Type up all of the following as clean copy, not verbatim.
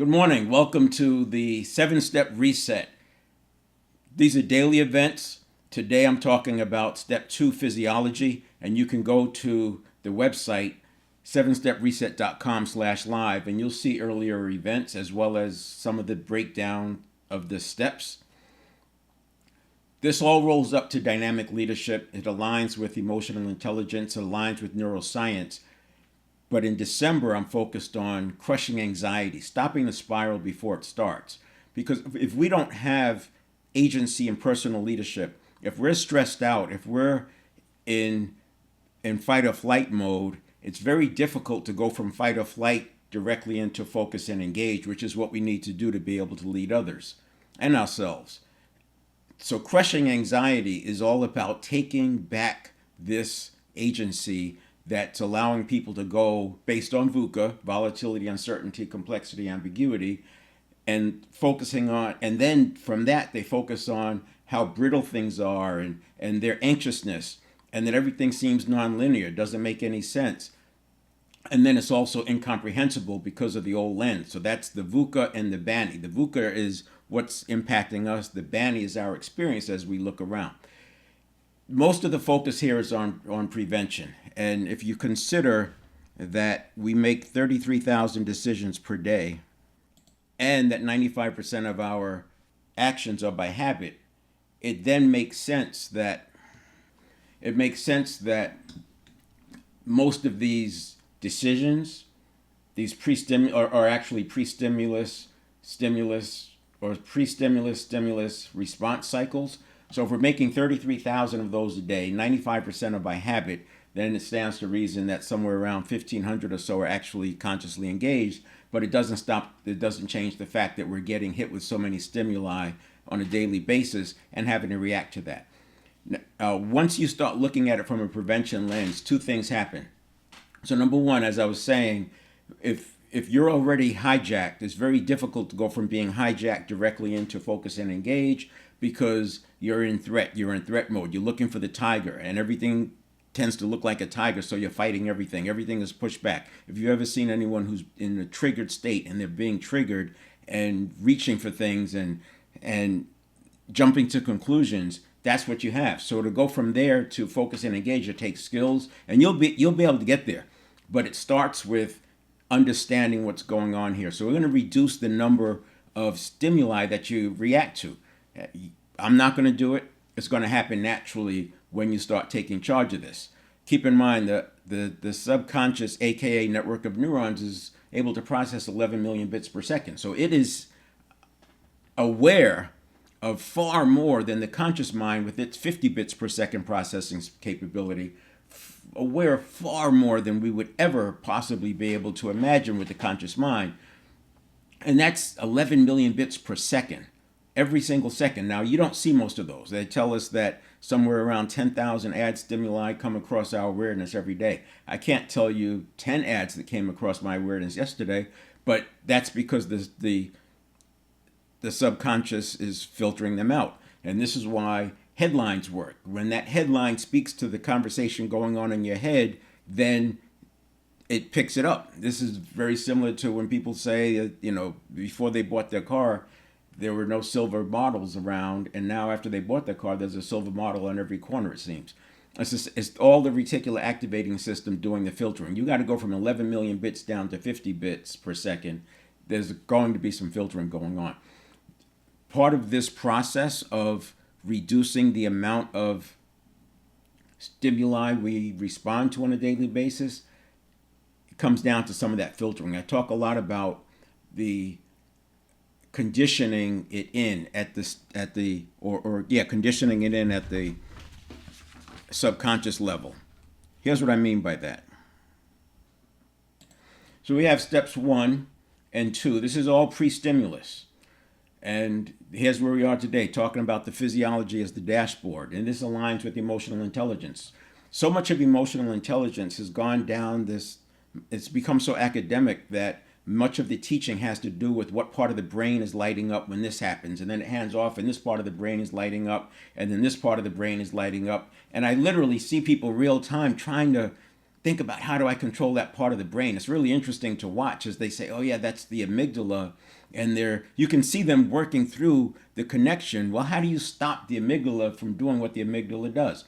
Good morning. Welcome to the 7-Step Reset. These are daily events. Today I'm talking about Step 2 Physiology, and you can go to the website 7stepreset.com/live and you'll see earlier events as well as some of the breakdown of the steps. This all rolls up to dynamic leadership. It aligns with emotional intelligence, it aligns with neuroscience. But in December, I'm focused on crushing anxiety, stopping the spiral before it starts. Because if we don't have agency and personal leadership, if we're stressed out, if we're in fight or flight mode, it's very difficult to go from fight or flight directly into focus and engage, which is what we need to do to be able to lead others and ourselves. So crushing anxiety is all about taking back this agency that's allowing people to go based on VUCA, volatility, uncertainty, complexity, ambiguity, and focusing on, and then from that they focus on how brittle things are and their anxiousness, and that everything seems nonlinear, doesn't make any sense. And then it's also incomprehensible because of the old lens. So that's the VUCA and the BANI. The VUCA is what's impacting us. The BANI is our experience as we look around. Most of the focus here is on prevention. And if you consider that we make 33,000 decisions per day and that 95% of our actions are by habit, it then makes sense that most of these decisions, these are actually pre-stimulus, stimulus, or pre-stimulus, stimulus response cycles. So if we're making 33,000 of those a day, 95% are by habit, then it stands to reason that somewhere around 1,500 or so are actually consciously engaged, but it doesn't change the fact that we're getting hit with so many stimuli on a daily basis and having to react to that. Once you start looking at it from a prevention lens, two things happen. So number one, as I was saying, if you're already hijacked, it's very difficult to go from being hijacked directly into focus and engage because you're in threat mode. You're looking for the tiger, and everything tends to look like a tiger, so you're fighting everything. Everything is pushed back. If you've ever seen anyone who's in a triggered state and they're being triggered and reaching for things and jumping to conclusions, that's what you have. So to go from there to focus and engage, it takes skills, and you'll be able to get there. But it starts with understanding what's going on here. So we're going to reduce the number of stimuli that you react to. I'm not going to do it. It's going to happen naturally when you start taking charge of this. Keep in mind that the subconscious, aka network of neurons, is able to process 11 million bits per second. So it is aware of far more than the conscious mind with its 50 bits per second processing capability, aware of far more than we would ever possibly be able to imagine with the conscious mind. And that's 11 million bits per second, every single second. Now, you don't see most of those. They tell us that somewhere around 10,000 ad stimuli come across our awareness every day. I can't tell you 10 ads that came across my awareness yesterday, but that's because the subconscious is filtering them out. And this is why headlines work. When that headline speaks to the conversation going on in your head, then it picks it up. This is very similar to when people say, before they bought their car, there were no silver models around, and now after they bought their car, there's a silver model on every corner, it seems. It's all the reticular activating system doing the filtering. You got to go from 11 million bits down to 50 bits per second. There's going to be some filtering going on. Part of this process of reducing the amount of stimuli we respond to on a daily basis, it comes down to some of that filtering. I talk a lot about the conditioning it in conditioning it in at the subconscious level. Here's what I mean by that. So we have steps 1 and 2. This is all pre-stimulus. And here's where we are today, talking about the physiology as the dashboard. And this aligns with emotional intelligence. So much of emotional intelligence has gone down it's become so academic that much of the teaching has to do with what part of the brain is lighting up when this happens. And then it hands off, and this part of the brain is lighting up, and then this part of the brain is lighting up. And I literally see people real time trying to think about how do I control that part of the brain. It's really interesting to watch as they say, oh yeah, that's the amygdala. And you can see them working through the connection. Well, how do you stop the amygdala from doing what the amygdala does?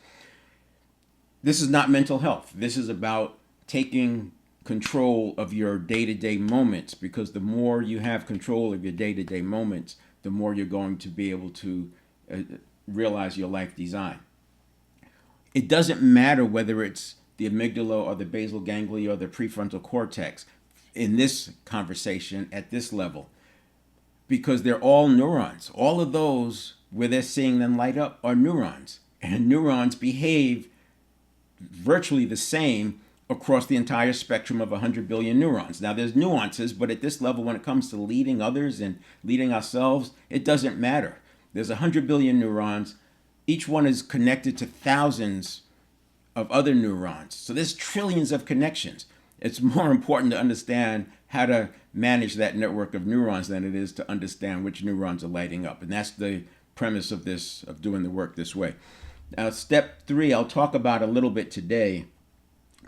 This is not mental health. This is about taking control of your day-to-day moments, because the more you have control of your day-to-day moments, the more you're going to be able to realize your life design. It doesn't matter whether it's the amygdala or the basal ganglia or the prefrontal cortex in this conversation at this level, because they're all neurons. All of those where they're seeing them light up are neurons, and neurons behave virtually the same across the entire spectrum of 100 billion neurons. Now, there's nuances, but at this level, when it comes to leading others and leading ourselves, it doesn't matter. There's 100 billion neurons. Each one is connected to thousands of other neurons. So there's trillions of connections. It's more important to understand how to manage that network of neurons than it is to understand which neurons are lighting up. And that's the premise of this, of doing the work this way. Now, step 3, I'll talk about a little bit today,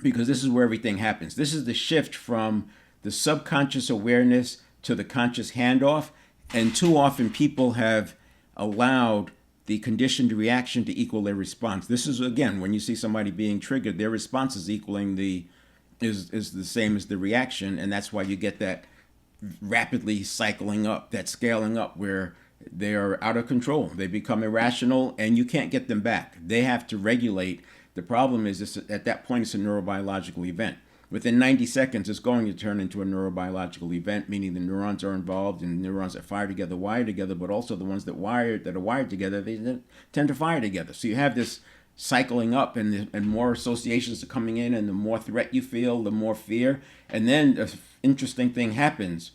because this is where everything happens. This is the shift from the subconscious awareness to the conscious handoff. And too often people have allowed the conditioned reaction to equal their response. This is, again, when you see somebody being triggered, their response is equaling is the same as the reaction. And that's why you get that rapidly cycling up, that scaling up, where they are out of control. They become irrational and you can't get them back. They have to regulate. The problem is at that point, it's a neurobiological event. Within 90 seconds, it's going to turn into a neurobiological event, meaning the neurons are involved, and neurons that fire together wire together, but also the ones that are wired together, they tend to fire together. So you have this cycling up, and more associations are coming in, and the more threat you feel, the more fear. And then an interesting thing happens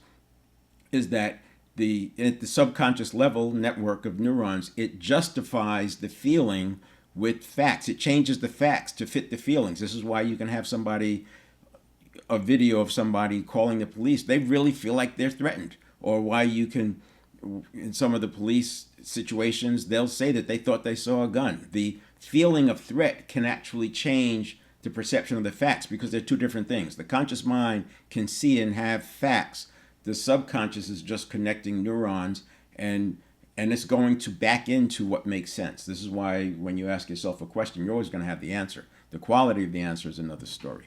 is that at the subconscious level network of neurons, it justifies the feeling with facts. It changes the facts to fit the feelings. This is why you can have a video of somebody calling the police. They really feel like they're threatened. Or why you can, in some of the police situations, they'll say that they thought they saw a gun. The feeling of threat can actually change the perception of the facts, because they're two different things. The conscious mind can see and have facts. The subconscious is just connecting neurons, and it's going to back into what makes sense. This is why when you ask yourself a question, you're always going to have the answer. The quality of the answer is another story.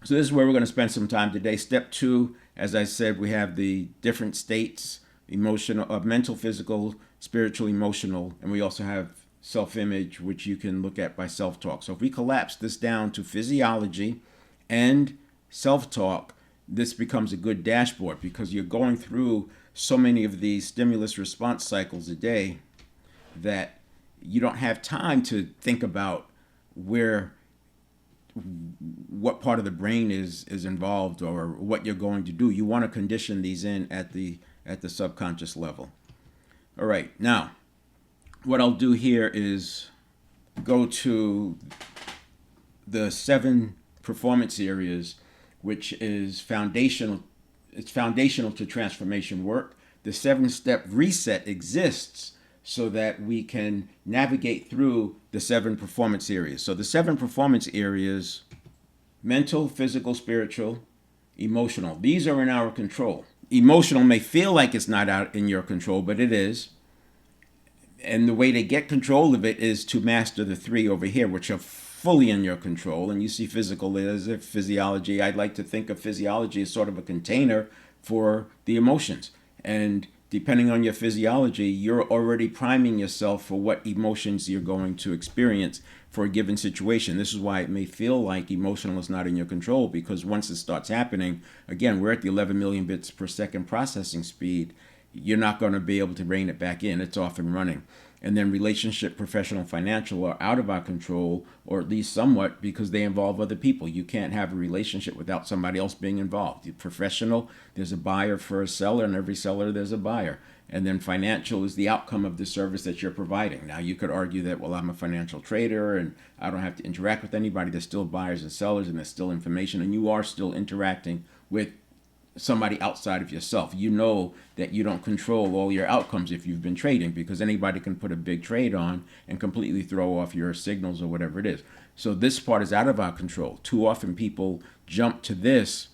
So this is where we're going to spend some time today. Step 2, as I said, we have the different states, mental, physical, spiritual, emotional, and we also have self-image, which you can look at by self-talk. So if we collapse this down to physiology and self-talk, this becomes a good dashboard, because you're going through so many of these stimulus response cycles a day that you don't have time to think about what part of the brain is involved or what you're going to do. You want to condition these in at the subconscious level. All right, now what I'll do here is go to the 7 performance areas, which is foundational. It's foundational to transformation work. The 7-step reset exists so that we can navigate through the 7 performance areas. So the 7 performance areas: mental, physical, spiritual, emotional. These are in our control. Emotional may feel like it's not out in your control, but it is. And the way to get control of it is to master the 3 over here, which are fully in your control. And you see physical as a physiology. I'd like to think of physiology as sort of a container for the emotions. And depending on your physiology, you're already priming yourself for what emotions you're going to experience for a given situation. This is why it may feel like emotional is not in your control, because once it starts happening, again, we're at the 11 million bits per second processing speed. You're not going to be able to rein it back in. It's off and running. And then relationship, professional, financial are out of our control, or at least somewhat, because they involve other people. You can't have a relationship without somebody else being involved. Professional, there's a buyer for a seller, and every seller there's a buyer. And then financial is the outcome of the service that you're providing. Now, you could argue that, well, I'm a financial trader and I don't have to interact with anybody. There's still buyers and sellers, and there's still information, and you are still interacting with somebody outside of yourself. You know that you don't control all your outcomes if you've been trading, because anybody can put a big trade on and completely throw off your signals or whatever it is. So this part is out of our control. Too often people jump to this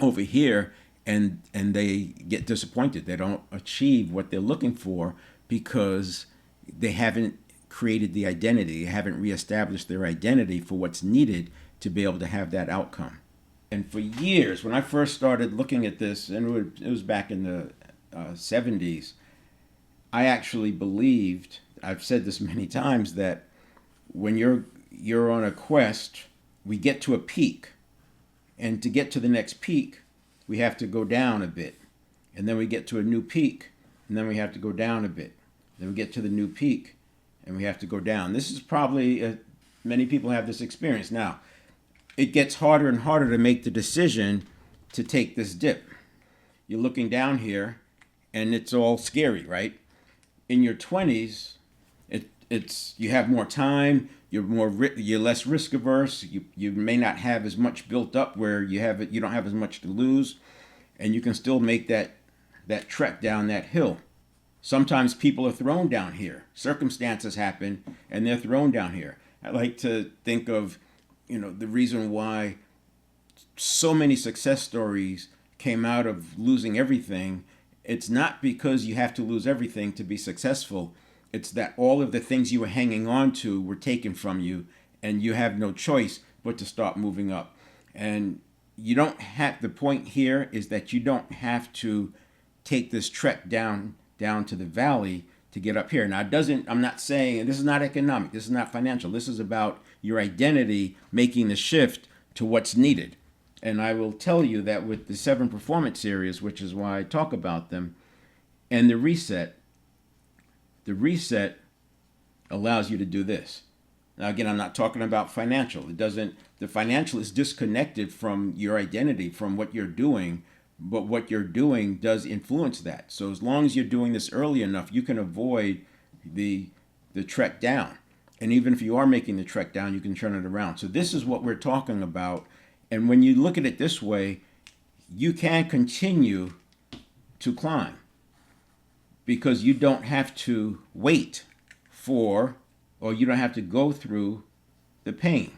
over here and they get disappointed. They don't achieve what they're looking for because they haven't created the identity. They haven't reestablished their identity for what's needed to be able to have that outcome. And for years, when I first started looking at this, and it was back in the 70s, I actually believed, I've said this many times, that when you're on a quest, we get to a peak. And to get to the next peak, we have to go down a bit. And then we get to a new peak, and then we have to go down a bit. Then we get to the new peak, and we have to go down. This is probably, many people have this experience. Now, it gets harder and harder to make the decision to take this dip. You're looking down here, and it's all scary, right? In your 20s, it's you have more time. You're less risk averse. You may not have as much built up where you don't have as much to lose, and you can still make that trek down that hill. Sometimes people are thrown down here. Circumstances happen, and they're thrown down here. I like to think of, the reason why so many success stories came out of losing everything. It's not because you have to lose everything to be successful. It's that all of the things you were hanging on to were taken from you, and you have no choice but to start moving up. And the point here is that you don't have to take this trek down to the valley to get up here. Now, I'm not saying, this is not economic, this is not financial, this is about your identity making the shift to what's needed. And I will tell you that with the 7 performance areas, which is why I talk about them, and the reset allows you to do this. Now, again, I'm not talking about financial. The financial is disconnected from your identity, from what you're doing, but what you're doing does influence that. So as long as you're doing this early enough, you can avoid the trek down. And even if you are making the trek down, you can turn it around. So this is what we're talking about. And when you look at it this way, you can continue to climb because you don't have to wait or you don't have to go through the pain.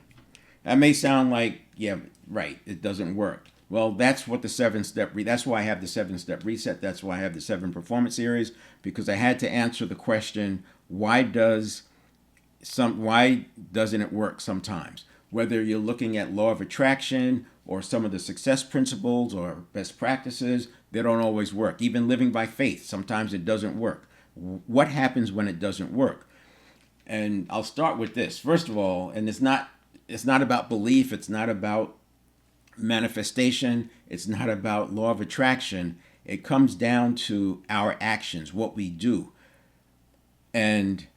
That may sound like, yeah, right, it doesn't work. Well, that's what that's why I have the 7-step reset. That's why I have the 7 performance areas, because I had to answer the question, why doesn't it work sometimes? Whether you're looking at law of attraction or some of the success principles or best practices, they don't always work. Even living by faith, sometimes it doesn't work. What happens when it doesn't work? And I'll start with this. First of all, and it's not about belief, it's not about manifestation, it's not about law of attraction. It comes down to our actions, what we do. And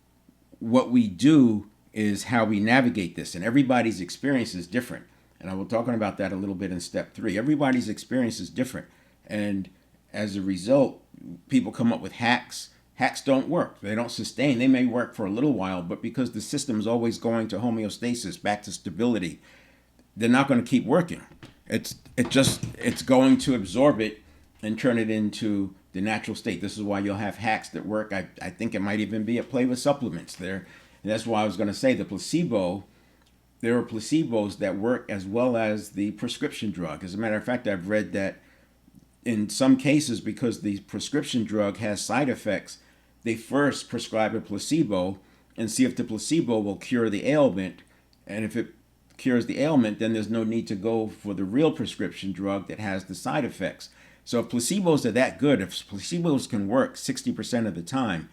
what we do is how we navigate this. And everybody's experience is different. And I will talk about that a little bit in step 3. Everybody's experience is different. And as a result, people come up with hacks. Hacks don't work. They don't sustain. They may work for a little while, but because the system is always going to homeostasis, back to stability, they're not going to keep working. It's going to absorb it and turn it into the natural state. This is why you'll have hacks that work. I think it might even be at play with supplements there. And that's why I was going to say there are placebos that work as well as the prescription drug. As a matter of fact, I've read that in some cases, because the prescription drug has side effects, they first prescribe a placebo and see if the placebo will cure the ailment. And if it cures the ailment, then there's no need to go for the real prescription drug that has the side effects. So if placebos are that good, if placebos can work 60% of the time,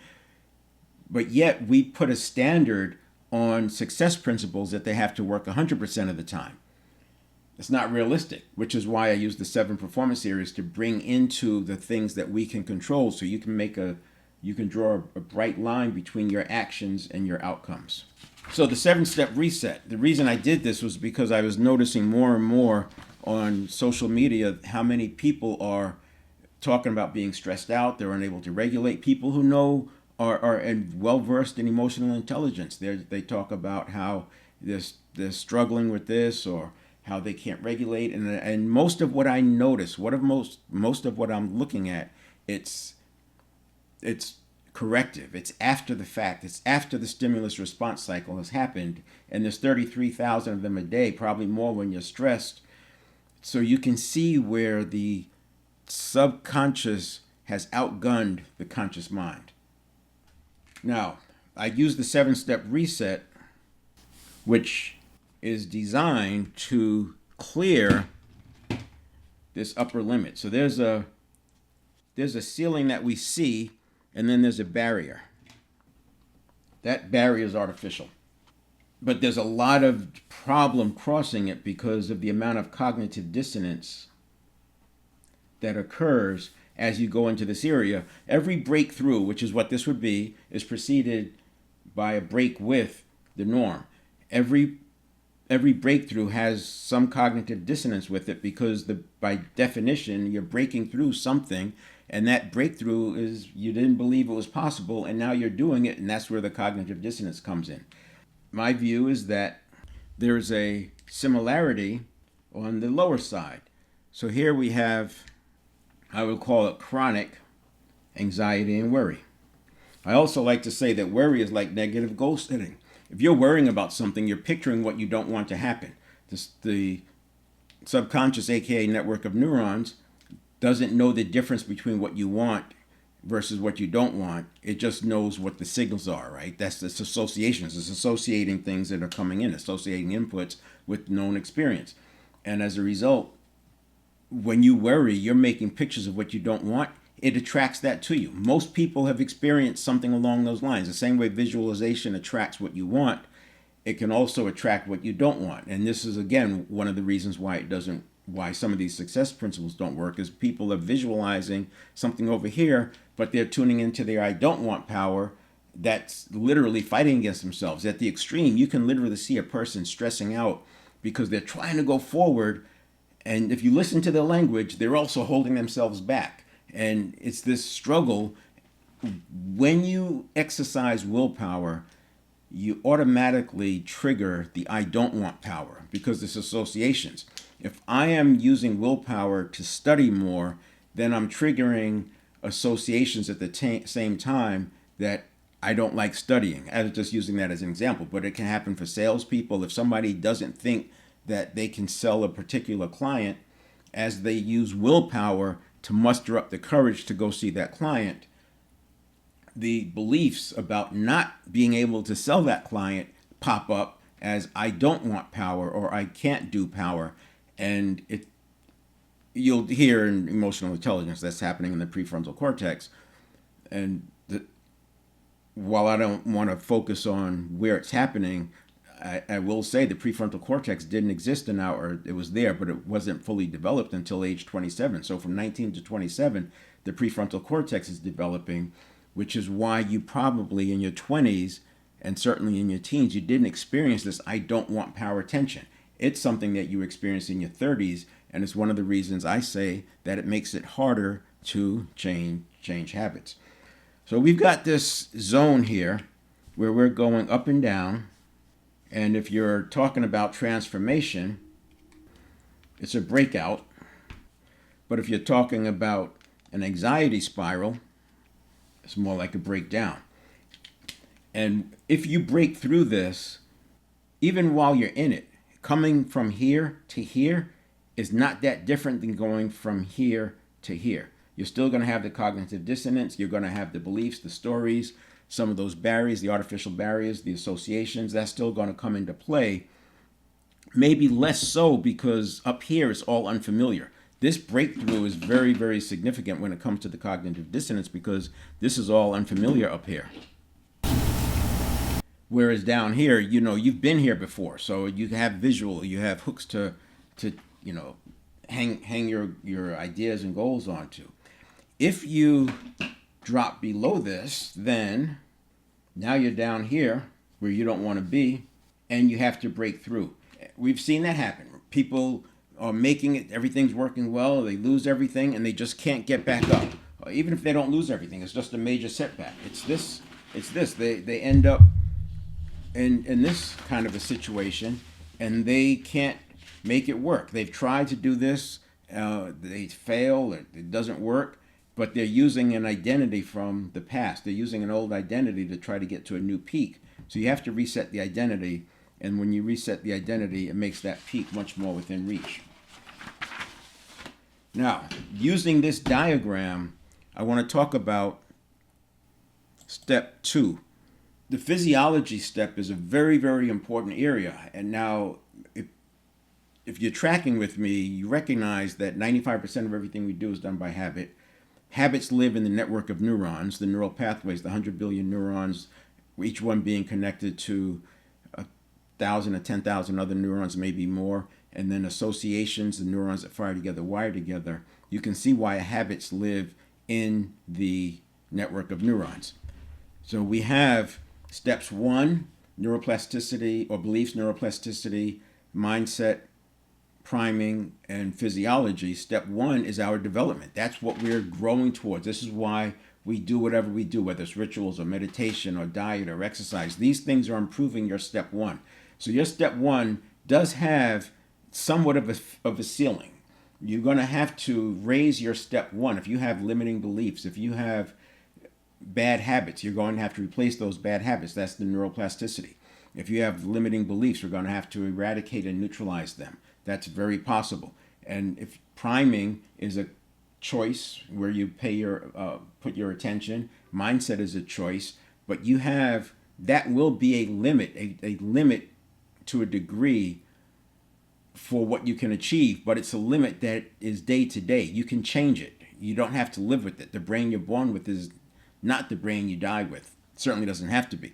but yet we put a standard on success principles that they have to work 100% of the time, it's not realistic, which is why I use the 7 performance areas to bring into the things that we can control, so you can draw a bright line between your actions and your outcomes. So the 7-step reset, the reason I did this was because I was noticing more and more on social media how many people are talking about being stressed out, they're unable to regulate. People who know are well-versed in emotional intelligence, they talk about how they're struggling with this, or how they can't regulate, and most of what I notice, most of what I'm looking at, it's corrective. It's after the fact. It's after the stimulus response cycle has happened, and there's 33,000 of them a day, probably more when you're stressed. So you can see where the subconscious has outgunned the conscious mind. Now, I use the 7-step reset, which is designed to clear this upper limit. So there's a ceiling that we see, and then there's a barrier. That barrier is artificial. But there's a lot of problem crossing it because of the amount of cognitive dissonance that occurs as you go into this area. Every breakthrough, which is what this would be, is preceded by a break with the norm. Every breakthrough has some cognitive dissonance with it because by definition you're breaking through something, and that breakthrough is you didn't believe it was possible, and now you're doing it, and that's where the cognitive dissonance comes in. My view is that there's a similarity on the lower side. So here we have, I would call it chronic anxiety and worry. I also like to say that worry is like negative goal setting. If you're worrying about something, you're picturing what you don't want to happen. The subconscious, aka network of neurons, doesn't know the difference between what you want versus what you don't want. It just knows what the signals are, right? That's the associations. It's associating things that are coming in, associating inputs with known experience. And as a result, when you worry, you're making pictures of what you don't want. It attracts that to you. Most people have experienced something along those lines. The same way visualization attracts what you want, it can also attract what you don't want. And this is, again, one of the reasons why some of these success principles don't work, is people are visualizing something over here, but they're tuning into their I don't want power that's literally fighting against themselves. At the extreme, you can literally see a person stressing out because they're trying to go forward, and if you listen to their language, they're also holding themselves back. And it's this struggle. When you exercise willpower, you automatically trigger the I don't want power because it's associations. If I am using willpower to study more, then I'm triggering associations at the same time that I don't like studying. I was just using that as an example, but it can happen for salespeople. If somebody doesn't think that they can sell a particular client, as they use willpower to muster up the courage to go see that client, the beliefs about not being able to sell that client pop up as I don't want power or I can't do power. And you'll hear in emotional intelligence that's happening in the prefrontal cortex. And while I don't want to focus on where it's happening, I will say the prefrontal cortex didn't exist it was there, but it wasn't fully developed until age 27. So from 19 to 27, the prefrontal cortex is developing, which is why you probably in your 20s and certainly in your teens, you didn't experience this I don't want power tension. It's something that you experience in your 30s, and it's one of the reasons I say that it makes it harder to change habits. So we've got this zone here where we're going up and down. And if you're talking about transformation, it's a breakout. But if you're talking about an anxiety spiral, it's more like a breakdown. And if you break through this, even while you're in it, coming from here to here is not that different than going from here to here. You're still going to have the cognitive dissonance. You're going to have the beliefs, the stories, some of those barriers, the artificial barriers, the associations. That's still going to come into play. Maybe less so because up here it's all unfamiliar. This breakthrough is very, very significant when it comes to the cognitive dissonance because this is all unfamiliar up here. Whereas down here, you've been here before, so you have visual, you have hooks to hang your ideas and goals onto. If you drop below this, then now you're down here where you don't want to be, and you have to break through. We've seen that happen. People are making it, everything's working well, they lose everything, and they just can't get back up. Or even if they don't lose everything, it's just a major setback. It's this. They end up in this kind of a situation, and they can't make it work. They've tried to do this, they fail, it doesn't work, but they're using an identity from the past. They're using an old identity to try to get to a new peak. So you have to reset the identity, and when you reset the identity, it makes that peak much more within reach. Now, using this diagram, I want to talk about step 2. The physiology step is a very, very important area. And now, if you're tracking with me, you recognize that 95% of everything we do is done by habit. Habits live in the network of neurons, the neural pathways, the 100 billion neurons, each one being connected to 1,000 or 10,000 other neurons, maybe more. And then associations, the neurons that fire together, wire together. You can see why habits live in the network of neurons. So we have steps 1, neuroplasticity or beliefs, neuroplasticity, mindset, priming, and physiology. Step 1 is our development. That's what we're growing towards. This is why we do whatever we do, whether it's rituals or meditation or diet or exercise. These things are improving your step 1. So your step 1 does have somewhat of a ceiling. You're going to have to raise your step 1. If you have limiting beliefs, if you have bad habits, you're going to have to replace those bad habits. That's the neuroplasticity. If you have limiting beliefs, we're going to have to eradicate and neutralize them. That's very possible. And if priming is a choice where you put your attention, mindset is a choice, but you have, that will be a limit, a limit to a degree for what you can achieve, but it's a limit that is day to day. You can change it. You don't have to live with it. The brain you're born with is not the brain you die with. It certainly doesn't have to be.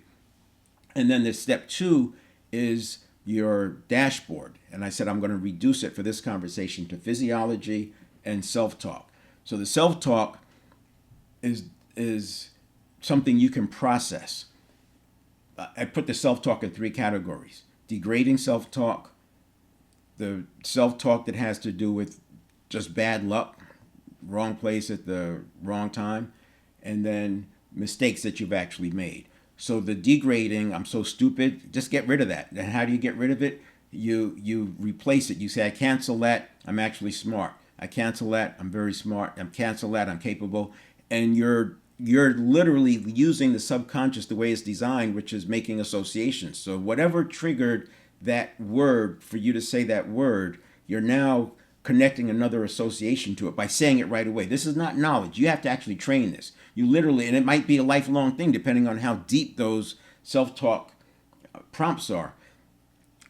And then the step 2 is your dashboard. And I said I'm going to reduce it for this conversation to physiology and self-talk. So the self-talk is something you can process. I put the self-talk in 3 categories. Degrading self-talk, the self-talk that has to do with just bad luck, wrong place at the wrong time, and then mistakes that you've actually made. So the degrading, I'm so stupid, just get rid of that. And how do you get rid of it? You replace it. You say, I cancel that, I'm actually smart. I cancel that, I'm very smart. I cancel that, I'm capable. And you're literally using the subconscious the way it's designed, which is making associations. So whatever triggered that word for you to say that word, you're now connecting another association to it by saying it right away. This is not knowledge. You have to actually train this. You literally, and it might be a lifelong thing depending on how deep those self-talk prompts are.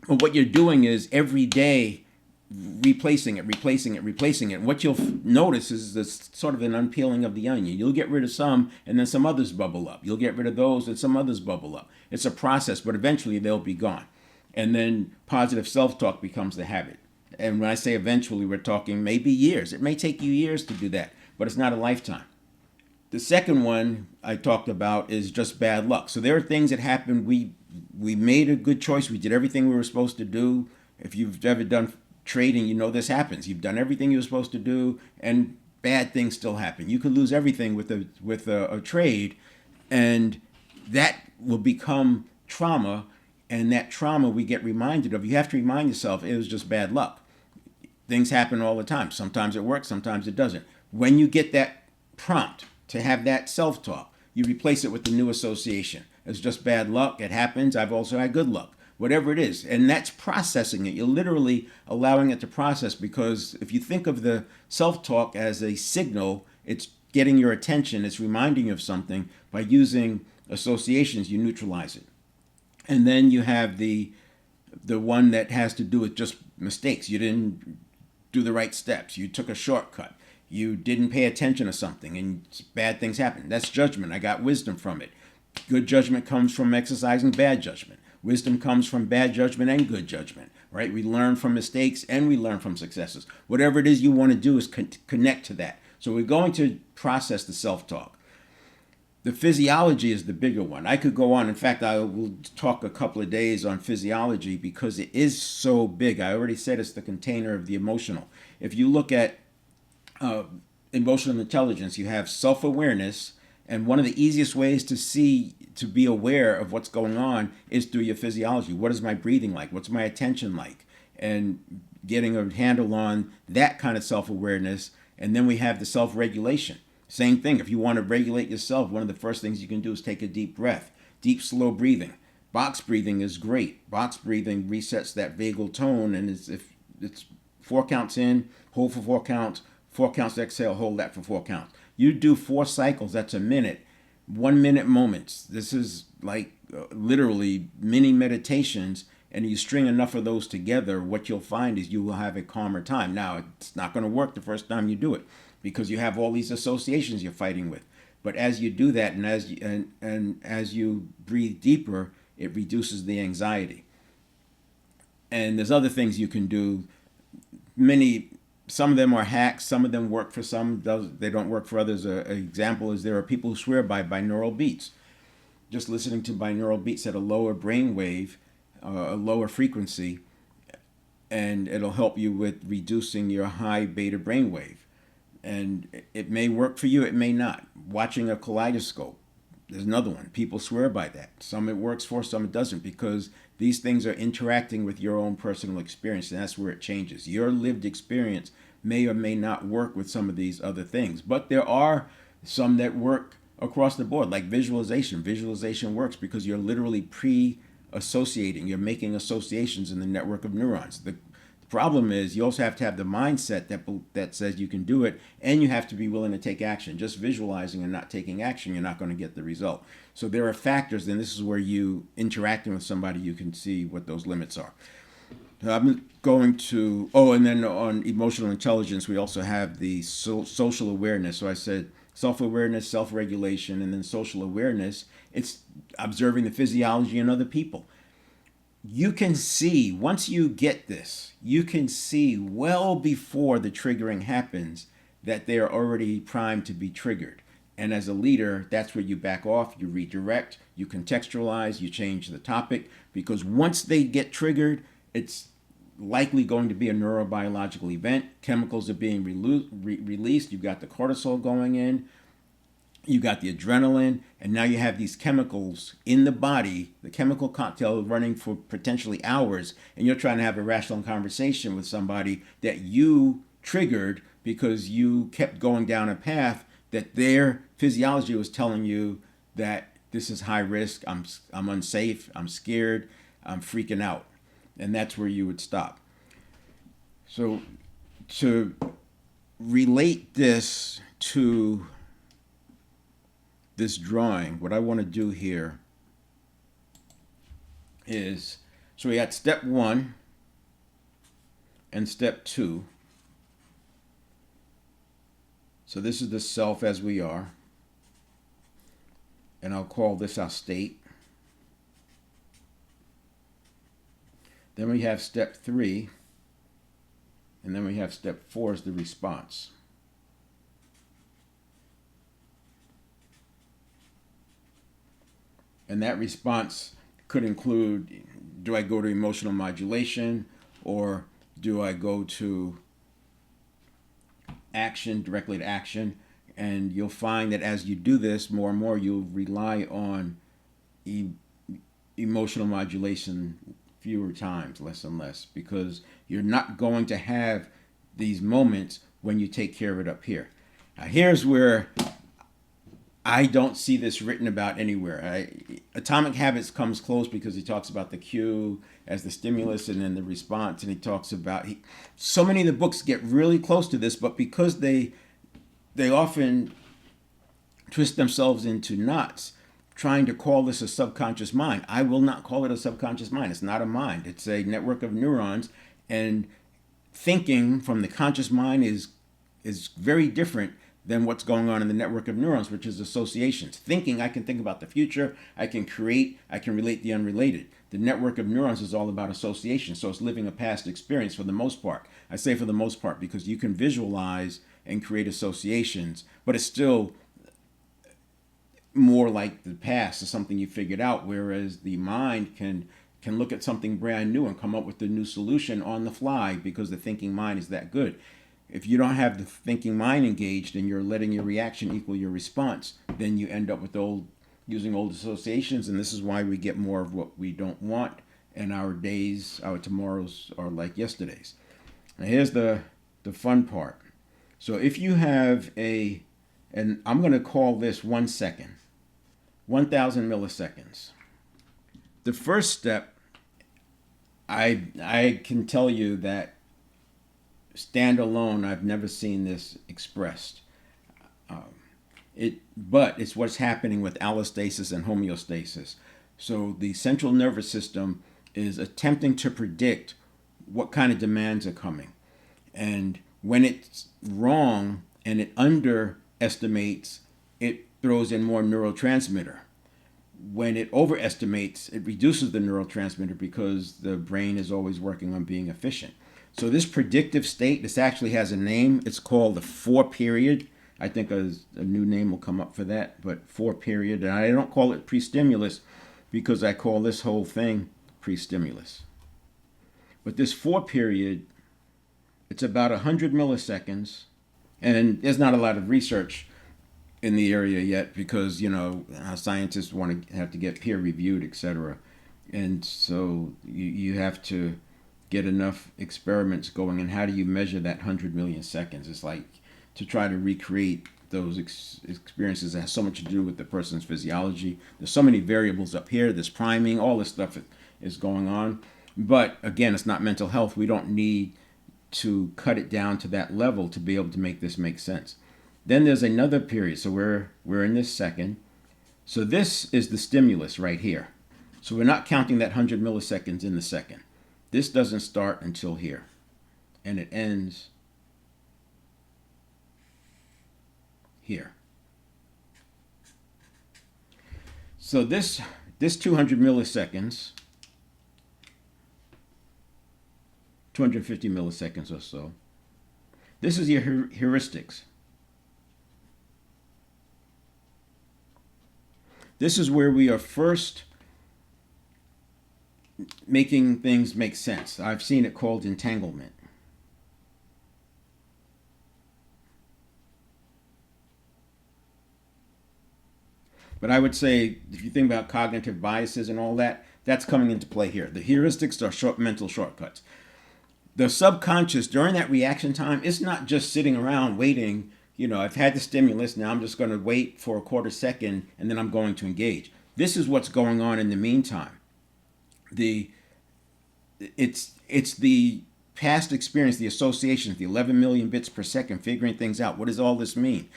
But what you're doing is every day replacing it. And what you'll notice is this sort of an unpeeling of the onion. You'll get rid of some, and then some others bubble up. You'll get rid of those, and some others bubble up. It's a process, but eventually they'll be gone. And then positive self-talk becomes the habit. And when I say eventually, we're talking maybe years. It may take you years to do that, but it's not a lifetime. The second one I talked about is just bad luck. So there are things that happen. We made a good choice. We did everything we were supposed to do. If you've ever done trading, you know this happens. You've done everything you were supposed to do, and bad things still happen. You could lose everything with a trade, and that will become trauma. And that trauma we get reminded of. You have to remind yourself it was just bad luck. Things happen all the time. Sometimes it works, sometimes it doesn't. When you get that prompt to have that self-talk, you replace it with the new association. It's just bad luck. It happens. I've also had good luck. Whatever it is. And that's processing it. You're literally allowing it to process, because if you think of the self-talk as a signal, it's getting your attention. It's reminding you of something. By using associations, you neutralize it. And then you have the one that has to do with just mistakes. You didn't do the right steps. You took a shortcut. You didn't pay attention to something, and bad things happen. That's judgment. I got wisdom from it. Good judgment comes from exercising bad judgment. Wisdom comes from bad judgment and good judgment, right? We learn from mistakes and we learn from successes. Whatever it is you want to do is connect to that. So we're going to process the self-talk. The physiology is the bigger one. I could go on. In fact, I will talk a couple of days on physiology because it is so big. I already said it's the container of the emotional. If you look at emotional intelligence, you have self-awareness, and one of the easiest ways to be aware of what's going on is through your physiology. What is my breathing like? What's my attention like? And getting a handle on that kind of self-awareness. And then we have the self-regulation. Same thing. If you want to regulate yourself, one of the first things you can do is take a deep breath. Deep, slow breathing. Box breathing is great. Box breathing resets that vagal tone, and if it's 4 counts in, hold for 4 counts, 4 counts exhale, hold that for 4 counts. You do 4 cycles, that's a minute. 1 minute moments. This is like literally mini meditations, and you string enough of those together, what you'll find is you will have a calmer time. Now, it's not going to work the first time you do it because you have all these associations you're fighting with. But as you do that, and as you breathe deeper, it reduces the anxiety. And there's other things you can do. Some of them are hacks. Some of them work for some. They don't work for others. An example is there are people who swear by binaural beats. Just listening to binaural beats at a lower brain wave, a lower frequency, and it'll help you with reducing your high beta brain wave. And it may work for you, it may not. Watching a kaleidoscope, there's another one. People swear by that. Some it works for, some it doesn't, because these things are interacting with your own personal experience, and that's where it changes. Your lived experience may or may not work with some of these other things, but there are some that work across the board, like visualization. Visualization works because you're literally pre-associating. You're making associations in the network of neurons. The problem is you also have to have the mindset that says you can do it, and you have to be willing to take action. Just visualizing and not taking action, you're not going to get the result. So there are factors, and this is where you interacting with somebody, you can see what those limits are. I'm going to, and then on emotional intelligence, we also have the social awareness. So I said self-awareness, self-regulation, and then social awareness. It's observing the physiology in other people. You can see, once you get this, you can see well before the triggering happens that they are already primed to be triggered. And as a leader, that's where you back off, you redirect, you contextualize, you change the topic, because once they get triggered, it's likely going to be a neurobiological event. Chemicals are being released. You've got the cortisol going in. You got the adrenaline, and now you have these chemicals in the body, the chemical cocktail running for potentially hours, and you're trying to have a rational conversation with somebody that you triggered because you kept going down a path that their physiology was telling you that this is high risk, I'm unsafe, I'm scared, I'm freaking out. And that's where you would stop. So to relate this to this drawing, what I want to do here is, so we got step 1 and step 2. So this is the self as we are, and I'll call this our state. Then we have step 3, and then we have step 4 is the response. And that response could include, do I go to emotional modulation, or do I go to action, directly to action? And you'll find that as you do this more and more, you'll rely on emotional modulation fewer times, less and less, because you're not going to have these moments when you take care of it up here. Now here's where I don't see this written about anywhere. Atomic Habits comes close because he talks about the cue as the stimulus and then the response, and he talks about so many of the books get really close to this, but because they often twist themselves into knots trying to call this a subconscious mind. I will not call it a subconscious mind. It's not a mind. It's a network of neurons, and thinking from the conscious mind is very different than what's going on in the network of neurons, which is associations. Thinking, I can think about the future, I can create, I can relate the unrelated. The network of neurons is all about association, so it's living a past experience for the most part. I say for the most part because you can visualize and create associations, but it's still more like the past is something you figured out, whereas the mind can look at something brand new and come up with a new solution on the fly because the thinking mind is that good. If you don't have the thinking mind engaged and you're letting your reaction equal your response, then you end up with using old associations, and this is why we get more of what we don't want, and our tomorrows are like yesterdays. Now here's the fun part. So if you have and I'm going to call this 1 second, 1,000 milliseconds. The first step, I can tell you that standalone, I've never seen this expressed. But it's what's happening with allostasis and homeostasis. So the central nervous system is attempting to predict what kind of demands are coming. And when it's wrong and it underestimates, it throws in more neurotransmitter. When it overestimates, it reduces the neurotransmitter because the brain is always working on being efficient. So this predictive state, this actually has a name. It's called the 4 period. I think a new name will come up for that, but 4 period. And I don't call it prestimulus because I call this whole thing prestimulus. But this 4 period, it's about 100 milliseconds. And there's not a lot of research in the area yet because, scientists want to have to get peer reviewed, etc. And so you have to get enough experiments going. And how do you measure that 100 million seconds? It's like to try to recreate those experiences that has so much to do with the person's physiology. There's so many variables up here. There's priming. All this stuff is going on. But again, it's not mental health. We don't need to cut it down to that level to be able to make this make sense. Then there's another period. So we're in this second. So this is the stimulus right here. So we're not counting that 100 milliseconds in the second. This doesn't start until here. And it ends here. So this 200 milliseconds, 250 milliseconds or so, this is your heuristics. This is where we are first making things make sense. I've seen it called entanglement. But I would say, if you think about cognitive biases and all that, that's coming into play here. The heuristics are mental shortcuts. The subconscious, during that reaction time, it's not just sitting around waiting. I've had the stimulus, now I'm just going to wait for a quarter second, and then I'm going to engage. This is what's going on in the meantime. It's the past experience, the associations, the 11 million bits per second, figuring things out. What does all this mean?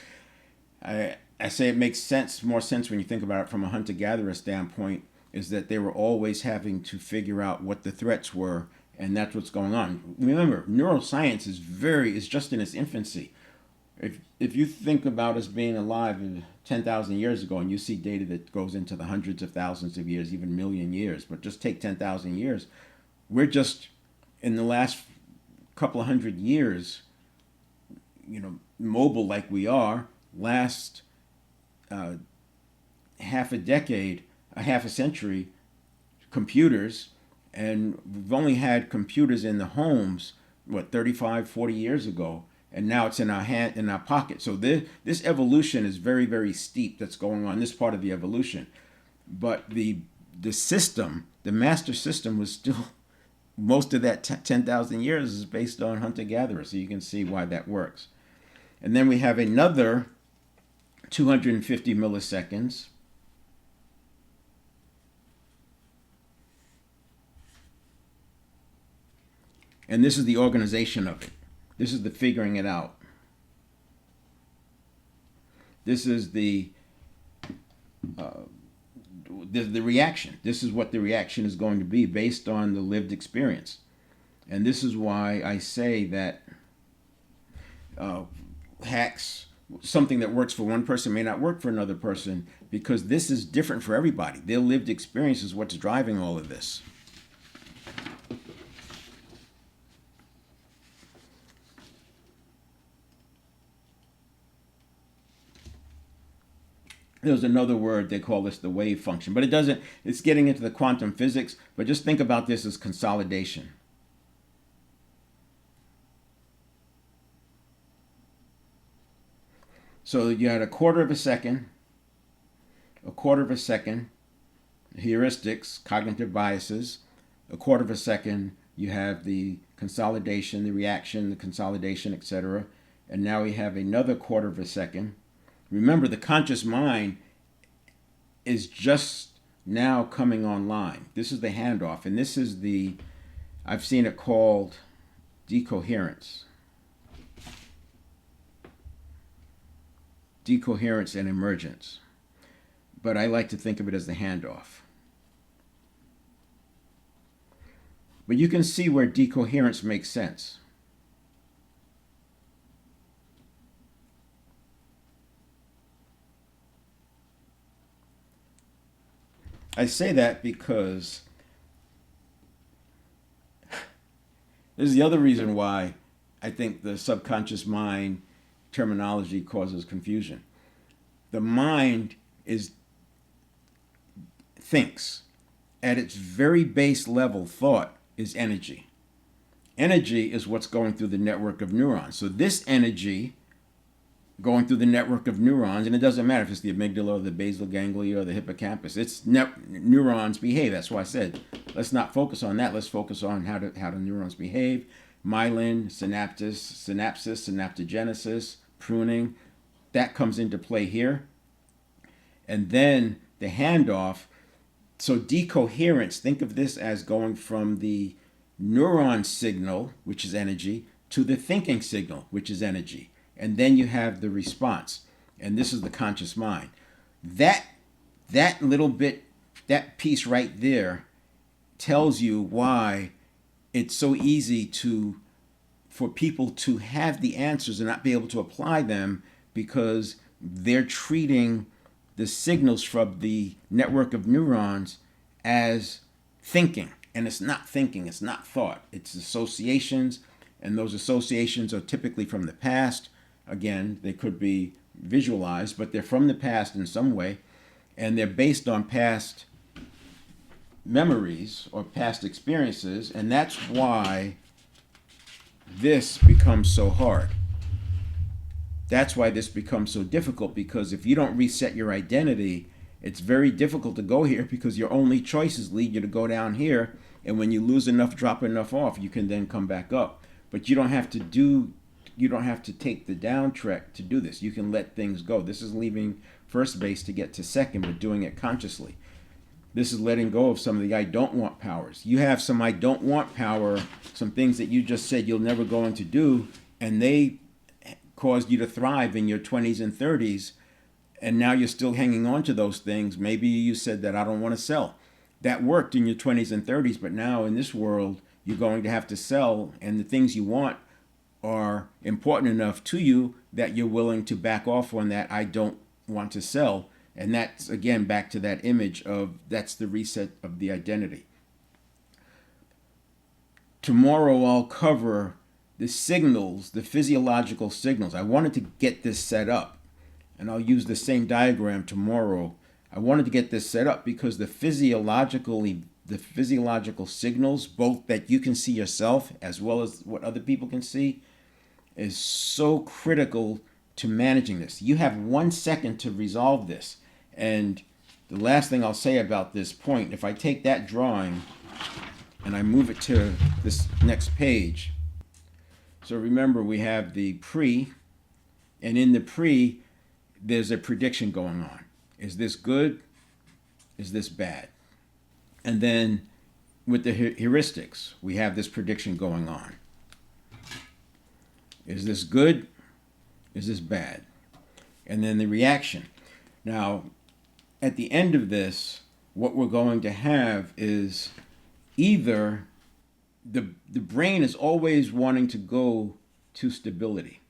I say it makes more sense when you think about it from a hunter-gatherer standpoint, is that they were always having to figure out what the threats were, and that's what's going on. Remember, neuroscience is just in its infancy. If you think about us being alive 10,000 years ago, and you see data that goes into the hundreds of thousands of years, even million years, but just take 10,000 years, we're just, in the last couple of hundred years, mobile like we are. Last half a decade, half a century, computers, and we've only had computers in the homes, 35, 40 years ago, and now it's in our hand, in our pocket. So this evolution is very, very steep that's going on, this part of the evolution. But the system, the master system, was still, most of that 10,000 years is based on hunter-gatherer, so you can see why that works. And then we have another 250 milliseconds. And this is the organization of it. This is the figuring it out. This is the reaction. This is what the reaction is going to be based on the lived experience. And this is why I say that hacks, something that works for one person may not work for another person, because this is different for everybody. Their lived experience is what's driving all of this. There's another word, they call this the wave function, but it's getting into the quantum physics, but just think about this as consolidation. So you had a quarter of a second, heuristics, cognitive biases, a quarter of a second, You have the consolidation, the reaction, the consolidation, etc. And now we have another quarter of a second. Remember, the conscious mind is just now coming online. This is the handoff, and this is I've seen it called decoherence. Decoherence and emergence. But I like to think of it as the handoff. But you can see where decoherence makes sense. I say that because this is the other reason why I think the subconscious mind terminology causes confusion. The mind thinks. At its very base level, thought is energy. Energy is what's going through the network of neurons. So this energy going through the network of neurons, and it doesn't matter if it's the amygdala or the basal ganglia or the hippocampus. It's neurons behave. That's why I said let's not focus on that. Let's focus on how do neurons behave. Myelin, synapsis, synaptogenesis, pruning, that comes into play here. And then the handoff. So decoherence, think of this as going from the neuron signal, which is energy, to the thinking signal, which is energy. And then you have the response. And this is the conscious mind. That little bit, that piece right there tells you why it's so easy for people to have the answers and not be able to apply them, because they're treating the signals from the network of neurons as thinking. And it's not thinking, it's not thought. It's associations, and those associations are typically from the past. Again, they could be visualized, but they're from the past in some way, and they're based on past memories or past experiences, and that's why this becomes so hard. That's why this becomes so difficult, because if you don't reset your identity, it's very difficult to go here, because your only choices lead you to go down here, and when you lose enough, drop enough off, you can then come back up. But you don't have to take the down trek to do this. You can let things go. This is leaving first base to get to second, but doing it consciously. This is letting go of some of the I don't want powers. You have some I don't want power, some things that you just said you're never going to do, and they caused you to thrive in your 20s and 30s, and now you're still hanging on to those things. Maybe you said that I don't want to sell. That worked in your 20s and 30s, but now in this world, you're going to have to sell, and the things you want are important enough to you that you're willing to back off on that I don't want to sell. And that's, again, back to that image of that's the reset of the identity. Tomorrow I'll cover the signals, the physiological signals. I wanted to get this set up, and I'll use the same diagram tomorrow. I wanted to get this set up because the physiological signals, both that you can see yourself as well as what other people can see, is so critical to managing this. You have 1 second to resolve this. And the last thing I'll say about this point, if I take that drawing and I move it to this next page. So remember, we have the pre, and in the pre, there's a prediction going on. Is this good? Is this bad? And then with the heuristics, we have this prediction going on. Is this good? Is this bad? And then the reaction. Now, at the end of this, what we're going to have is either the brain is always wanting to go to stability.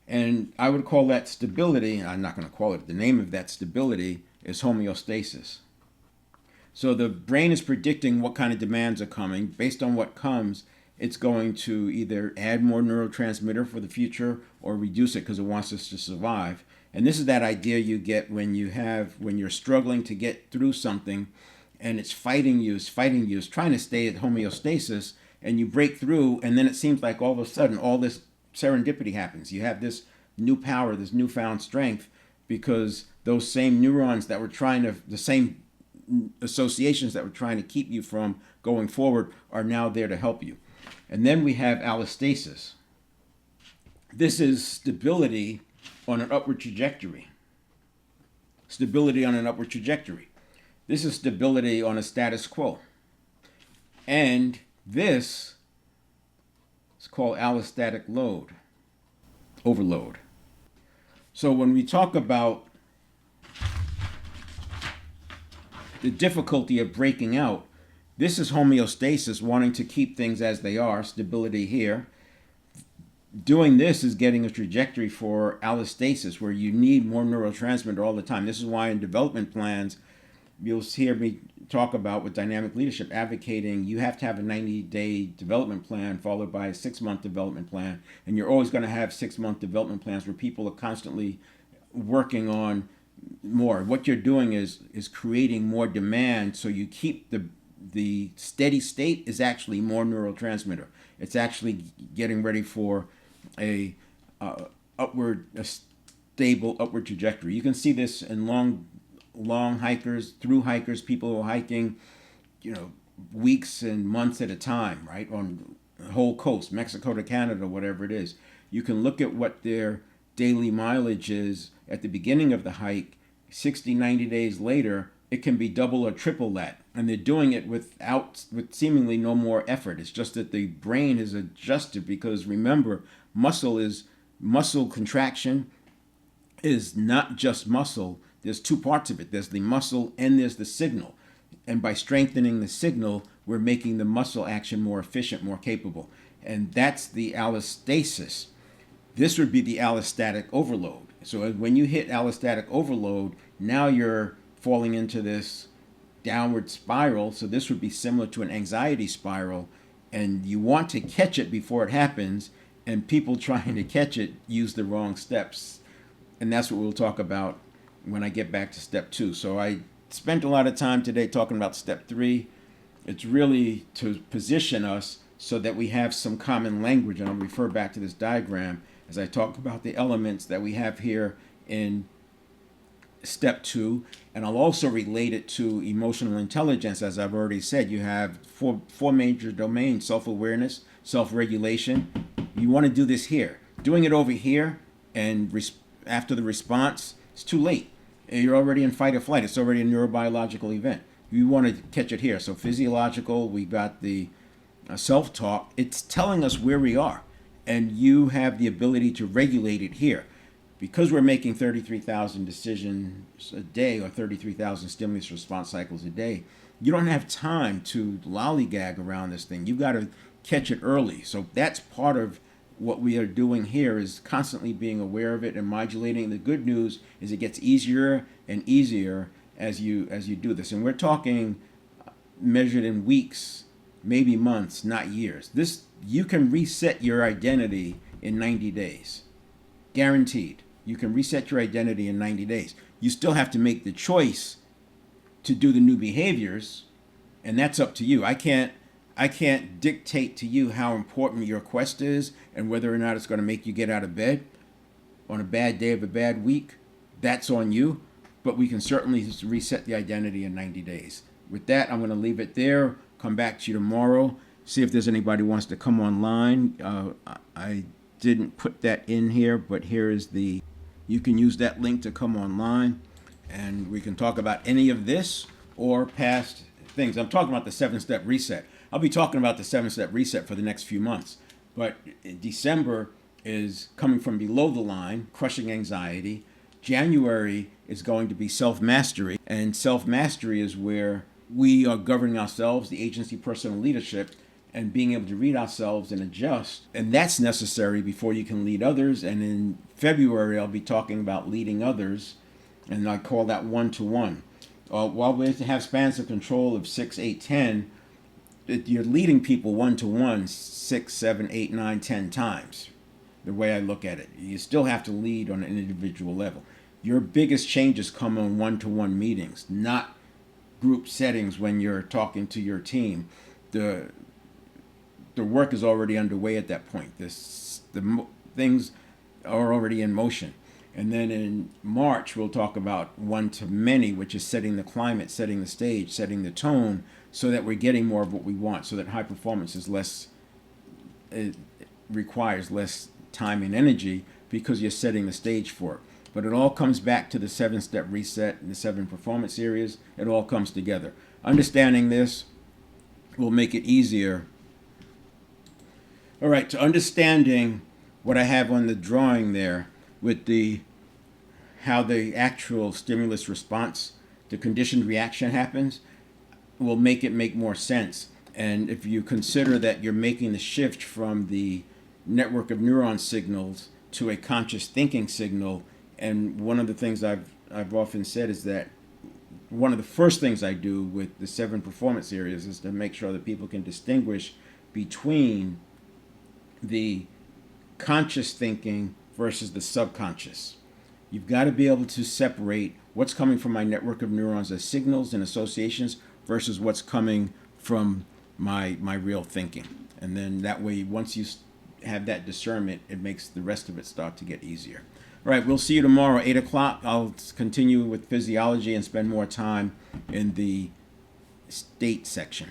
And I would call that stability, I'm not going to call it, the name of that stability is homeostasis. So the brain is predicting what kind of demands are coming. Based on what comes, it's going to either add more neurotransmitter for the future or reduce it because it wants us to survive. And this is that idea you get when you're struggling to get through something and it's fighting you, it's trying to stay at homeostasis, and you break through, and then it seems like all of a sudden all this serendipity happens. You have this new power, this newfound strength, because those same neurons that were the same associations that were trying to keep you from going forward are now there to help you. And then we have allostasis. This is stability on an upward trajectory. Stability on an upward trajectory. This is stability on a status quo. And this is called allostatic load, overload. So when we talk about the difficulty of breaking out, this is homeostasis, wanting to keep things as they are, stability here. Doing this is getting a trajectory for allostasis, where you need more neurotransmitter all the time. This is why in development plans, you'll hear me talk about with dynamic leadership advocating you have to have a 90-day development plan followed by a 6-month development plan. And you're always going to have 6-month development plans where people are constantly working on more. What you're doing is creating more demand, so you keep the steady state is actually more neurotransmitter. It's actually getting ready for a stable upward trajectory. You can see this in long hikers, through hikers, people who are hiking, weeks and months at a time, right, on the whole coast, Mexico to Canada, whatever it is. You can look at what their daily mileage is at the beginning of the hike. 60, 90 days later, it can be double or triple that. And they're doing it with seemingly no more effort. It's just that the brain is adjusted, because remember, muscle contraction is not just muscle. There's two parts of it. There's the muscle and there's the signal. And by strengthening the signal, we're making the muscle action more efficient, more capable. And that's the allostasis. This would be the allostatic overload. So when you hit allostatic overload, now you're falling into this downward spiral. So this would be similar to an anxiety spiral. And you want to catch it before it happens. And people trying to catch it use the wrong steps. And that's what we'll talk about when I get back to step 2. So I spent a lot of time today talking about step 3. It's really to position us so that we have some common language. And I'll refer back to this diagram as I talk about the elements that we have here in step 2. And I'll also relate it to emotional intelligence. As I've already said, you have four major domains: self-awareness, self-regulation. You want to do this here. Doing it over here and after the response, it's too late. You're already in fight or flight. It's already a neurobiological event. You want to catch it here. So physiological, we got the self-talk. It's telling us where we are. And you have the ability to regulate it here. Because we're making 33,000 decisions a day or 33,000 stimulus response cycles a day, you don't have time to lollygag around this thing. You've got to catch it early. So that's part of what we are doing here, is constantly being aware of it and modulating. The good news is it gets easier and easier as you do this. And we're talking measured in weeks, maybe months, not years. You can reset your identity in 90 days. Guaranteed. You can reset your identity in 90 days. You still have to make the choice to do the new behaviors, and that's up to you. I can't dictate to you how important your quest is and whether or not it's going to make you get out of bed on a bad day of a bad week. That's on you, but we can certainly reset the identity in 90 days. With that, I'm going to leave it there. Come back to you tomorrow. See if there's anybody who wants to come online. I didn't put that in here, but here is you can use that link to come online, and we can talk about any of this or past things. I'm talking about the 7-step reset. I'll be talking about the 7-step reset for the next few months, but December is coming from below the line, crushing anxiety. January is going to be self-mastery, and self-mastery is where we are governing ourselves, the agency, personal leadership, and being able to read ourselves and adjust. And that's necessary before you can lead others. And in February, I'll be talking about leading others, and I call that one-to-one. While we have spans of control of 6, 8, 10, you're leading people one-to-one 6, 7, 8, 9, 10 times, the way I look at it. You still have to lead on an individual level. Your biggest changes come on one-to-one meetings, not group settings when you're talking to your team. The work is already underway at that point. The things are already in motion. And then in March, we'll talk about one-to-many, which is setting the climate, setting the stage, setting the tone so that we're getting more of what we want, so that high performance is less, it requires less time and energy because you're setting the stage for it. But it all comes back to the 7-step reset and the 7 performance areas. It all comes together. Understanding this will make it easier. All right, to understanding what I have on the drawing there with the how the actual stimulus response, the conditioned reaction happens, will make it make more sense. And if you consider that you're making the shift from the network of neuron signals to a conscious thinking signal, and one of the things I've often said is that one of the first things I do with the 7 performance areas is to make sure that people can distinguish between the conscious thinking versus the subconscious. You've got to be able to separate what's coming from my network of neurons as signals and associations versus what's coming from my real thinking. And then that way, once you have that discernment, it makes the rest of it start to get easier. All right, we'll see you tomorrow, 8 o'clock. I'll continue with physiology and spend more time in the state section.